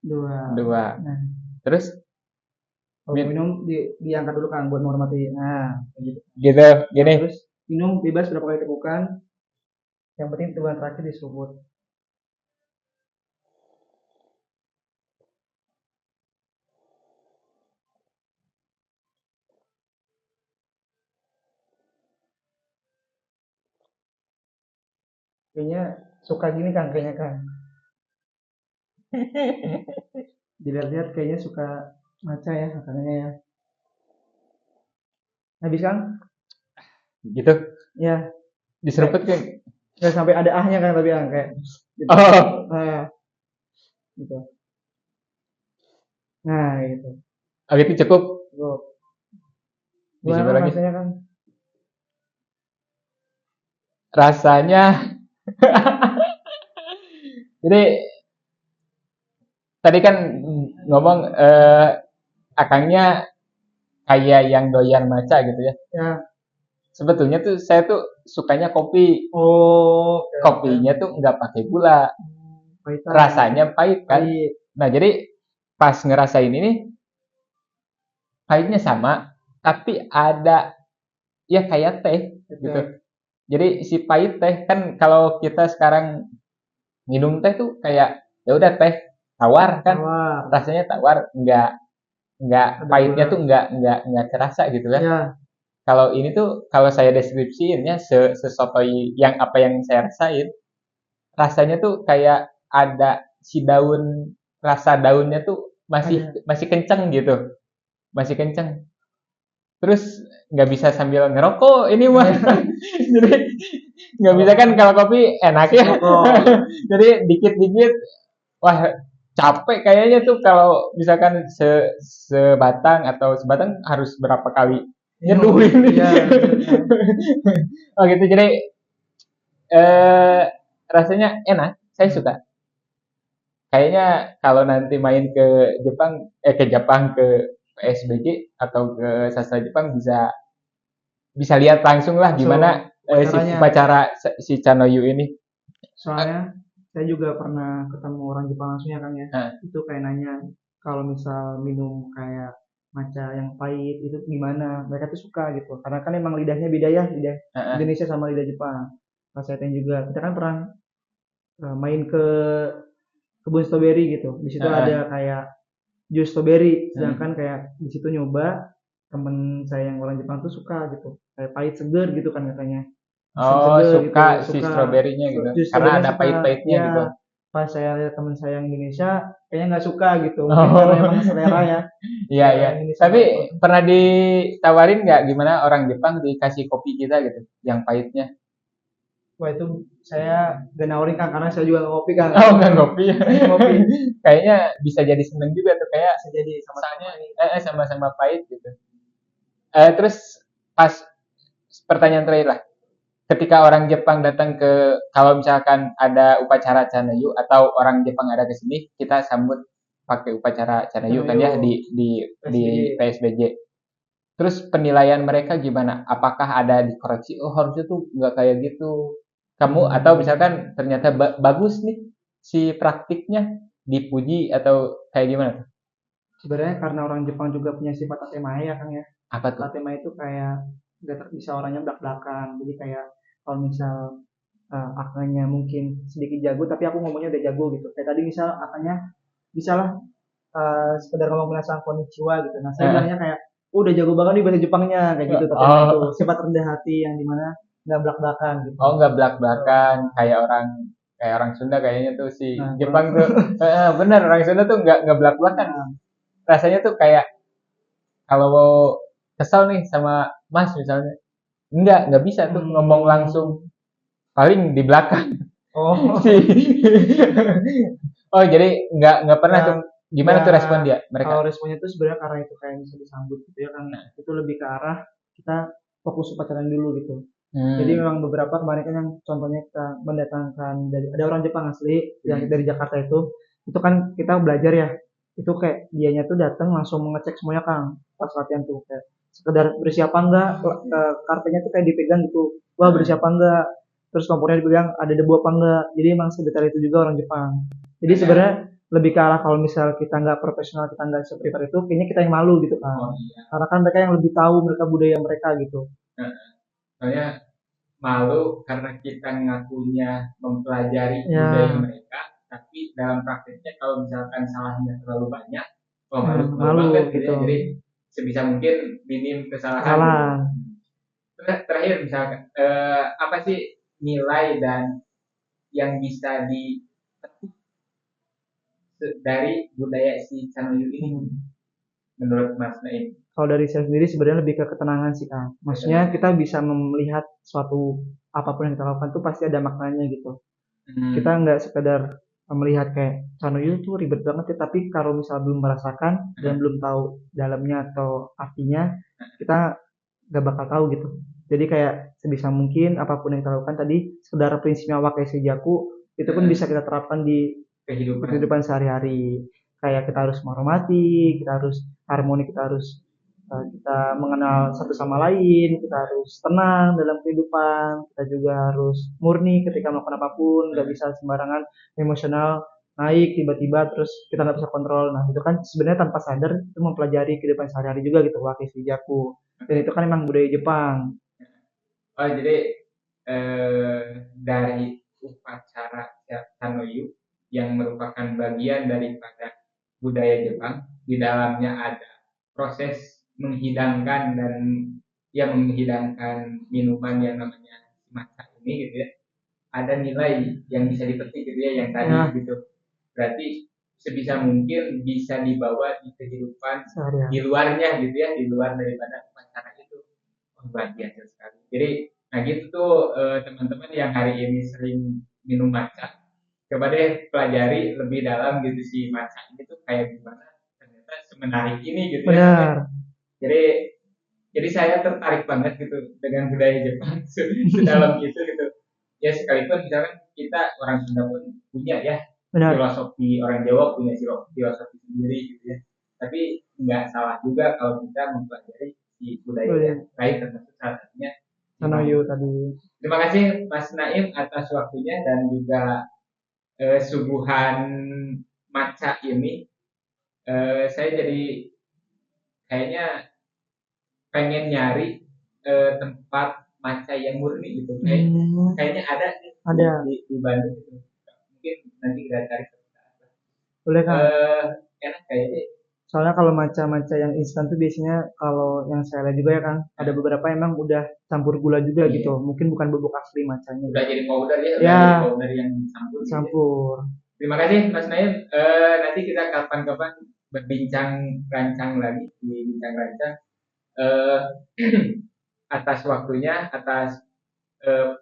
Dua. dua. Nah, Terus kalau mau minum diangkat dulu kan buat menghormati. Nah, kayak gitu. gitu, Nah, gini. terus minum bebas berapa kali tegukan. Yang penting tegukan terakhir diseruput. Kayaknya suka gini Kang, kayaknya Kang. Dilihat-lihat kayaknya suka maca ya makanannya ya. Habis Kang? Gitu. Ya, Diseruput kayak kan. nggak sampai ada ahnya Kang tapi Kang kayak gitu. Oh, Nah, gitu. Nah, gitu. oh gitu cukup. Tuh. Gimana Dicoba Kang lagi. rasanya Kang? Rasanya jadi tadi kan ngomong akangnya kayak yang doyan maca gitu ya. Ya. Sebetulnya tuh saya tuh sukanya kopi. Oh, oke oke. Kopinya tuh nggak pakai gula. Pahitan. Rasanya pahit kan. Pahit. Nah, jadi pas ngerasain ini pahitnya sama, tapi ada ya kayak teh gitu. Oke. Jadi si pahit teh kan kalau kita sekarang minum teh tuh kayak ya udah teh tawar kan, Tawar. rasanya tawar, nggak Ada pahitnya gula. tuh nggak kerasa gitu kan. Ya, Kalau ini tuh kalau saya deskripsiinnya sesotoy yang apa yang saya rasain, rasanya tuh kayak ada si daun, rasa daunnya tuh masih ada. masih kenceng gitu, masih kenceng. Terus nggak bisa sambil ngerokok ini mah. Jadi nggak bisa kan kalau kopi enak ya. Rokok. Jadi dikit-dikit, wah capek kayaknya tuh kalau misalkan sebatang atau sebatang harus berapa kali nyeduh Minum. ini. Ya, benar. Oh gitu, jadi eh, rasanya enak, saya suka. Kayaknya kalau nanti main ke Jepang ke PSBG atau ke sastra Jepang bisa bisa lihat langsung lah Langsung gimana si upacaranya. upacara si Chanoyu ini. Soalnya saya juga pernah ketemu orang Jepang langsungnya Kang ya. Nah, Itu kayak nanya kalau misal minum kayak matcha yang pahit itu gimana? Mereka tuh suka gitu. Karena kan emang lidahnya beda ya, lidah Indonesia sama lidah Jepang. Pas saya tanya juga, kita kan pernah main ke kebun stroberi gitu. Di situ ada kayak jus stroberi, sedangkan kayak di situ nyoba temen saya yang orang Jepang tuh suka gitu. Kayak pahit seger gitu kan katanya. Asam oh seger suka gitu, si suka. stroberinya gitu, Jus karena stroberinya ada suka. pahit-pahitnya gitu. Ya, pas saya lihat teman saya yang Indonesia kayaknya nggak suka gitu. Mungkin karena Oh, emang selera ya, iya selera iya. yang Indonesia Tapi nggak suka. pernah ditawarin nggak gimana orang Jepang dikasih kopi kita gitu, yang pahitnya? Wah itu saya gak nawarin Kang karena saya juga nggak ngopi Kang. Oh nggak ngopi. Saya nggak ngopi. Kayaknya bisa jadi seneng juga tuh kayak Bisa jadi sama-sama soalnya ini. sama-sama pahit gitu. Terus pas pertanyaan terakhir lah, ketika orang Jepang datang ke, kalau misalkan ada upacara Chanayu atau orang Jepang ada ke sini, kita sambut pakai upacara Chanayu Karena kan ya yuk di PSBG. PSBJ. Terus penilaian mereka gimana? Apakah ada dikoreksi? Oh harusnya tuh nggak kayak gitu. Kamu atau misalkan ternyata bagus nih si praktiknya, dipuji atau kayak gimana? Sebenarnya karena orang Jepang juga punya sifat tatemae ya Kang ya. Apa tuh? Tatemae itu kayak gak bisa orangnya belak-belakan. Jadi kayak kalau misal akanya mungkin sedikit jago tapi aku ngomongnya udah jago gitu. Kayak tadi misal akanya bisa lah sekedar ngomong bilang konnichiwa gitu. Nah saya Eh, bilangnya kayak oh, udah jago banget nih bahasa Jepangnya kayak gitu tatemae itu. oh, Sifat rendah hati yang dimana nggak belak-belakan gitu. oh nggak belak-belakan Oh, kayak orang Sunda kayaknya tuh si nah Jepang kurang tuh bener orang Sunda tuh nggak belak-belakan. nah, Rasanya tuh kayak kalau mau kesel nih sama Mas misalnya, nggak bisa tuh ngomong langsung, hmm, paling di belakang. Si oh oh jadi nggak pernah tuh, ya gimana tuh respon nggak dia kalau mereka? responnya itu sebenarnya karena itu kayak bisa disambut gitu ya kan itu lebih ke arah kita fokus pacaran dulu gitu jadi Hmm, memang beberapa kemarin kan yang contohnya kita mendatangkan dari ada orang Jepang asli yang hmm. dari Jakarta itu kan kita belajar ya itu kayak dianya tuh datang langsung mengecek semuanya Kang pas latihan tuh kayak sekedar bersih apa enggak kartunya tuh kayak dipegang gitu wah bersih apa enggak terus kompornya dipegang ada debu apa enggak jadi emang sedetail itu juga orang Jepang jadi Kayak, sebenarnya lebih ke arah kalau misal kita nggak profesional kita nggak seperti itu kayaknya kita yang malu gitu kan oh iya. karena kan mereka yang lebih tahu mereka budaya mereka gitu. Nah, soalnya malu karena kita ngakunya mempelajari budaya Ya, mereka, tapi dalam praktiknya kalau misalkan salahnya terlalu banyak, oh nah, malu malu malu banget gitu gitu. ya. Jadi sebisa mungkin minim kesalahan gitu. Kesalahan. Terakhir misalkan apa sih nilai dan yang bisa dipetik dari budaya si Canoyu ini menurut Mas Naim? Kalau dari saya sendiri sebenarnya lebih ke ketenangan sih Kang. Maksudnya kita bisa melihat suatu apapun yang kita lakukan tuh pasti ada maknanya gitu. Kita Hmm. nggak sekedar melihat kayak Canoyu tuh ribet banget ya, tapi kalau misal belum merasakan dan belum tahu dalamnya atau artinya, kita nggak bakal tahu gitu. Jadi kayak sebisa mungkin apapun yang kita lakukan tadi, sekedar prinsipnya wakai sejaku, itu pun bisa kita terapkan di Kehidupan. kehidupan sehari-hari. Kayak kita harus menghormati, kita harus harmoni, kita harus kita mengenal satu sama lain, kita harus tenang dalam kehidupan, kita juga harus murni ketika melakukan apapun, nggak bisa sembarangan emosional naik tiba-tiba terus kita nggak bisa kontrol. Nah itu kan sebenarnya tanpa sadar itu mempelajari kehidupan sehari-hari juga gitu, wakisejaku. Dan itu kan emang budaya Jepang. Oh, jadi eh, dari upacara Canoyu yang merupakan bagian daripada budaya Jepang, di dalamnya ada proses menghidangkan dan ya menghidangkan minuman yang namanya matcha ini gitu ya. Ada nilai yang bisa dipetik gitu ya yang tadi Ya, gitu. Berarti sebisa mungkin bisa dibawa di kehidupan di sehari-hari. luarnya gitu ya, di luar daripada upacara itu. Oh, luar biasa sekali. Jadi, nah gitu tuh teman-teman yang hari ini sering minum matcha, coba deh pelajari lebih dalam gitu si matcha ini tuh kayak gimana. Ternyata semenarik ini gitu ya. Benar, Jadi, jadi saya tertarik banget gitu dengan budaya Jepang sedalam itu gitu. Ya sekalipun misalkan kita orang Sunda pun punya ya benar. filosofi, orang Jawa punya filosofi sendiri gitu ya. Tapi nggak salah juga kalau kita mempelajari di budaya yang Boleh. lain termasuk salah satunya Sanoyu Cinoyo. tadi. Terima kasih Mas Naim atas waktunya dan juga suguhan matcha ini. Saya jadi kayaknya pengen nyari tempat matcha yang murni gitu. Kayaknya ada nih Ada. di Bandung gitu. Mungkin nanti kita cari. Boleh Kang. Enak kayaknya. Soalnya kalau matcha-matcha yang instan tuh biasanya kalau yang saya lihat juga ya Kang, ada beberapa emang udah campur gula juga Iya. gitu. Mungkin bukan bubuk asli matchanya Udah gitu. jadi powder ya, udah Ya, jadi powder yang dicampur gitu ya. campur. Terima kasih Mas Naim. Nanti kita kapan-kapan berbincang rancang lagi di bincang rancang. Eh, atas waktunya, atas eh,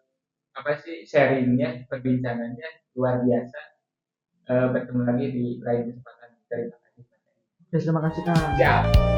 apa sih sharingnya, perbincangannya luar biasa. Bertemu lagi di lain kesempatan. Terima kasih. Oke, terima kasih Kang. Siap.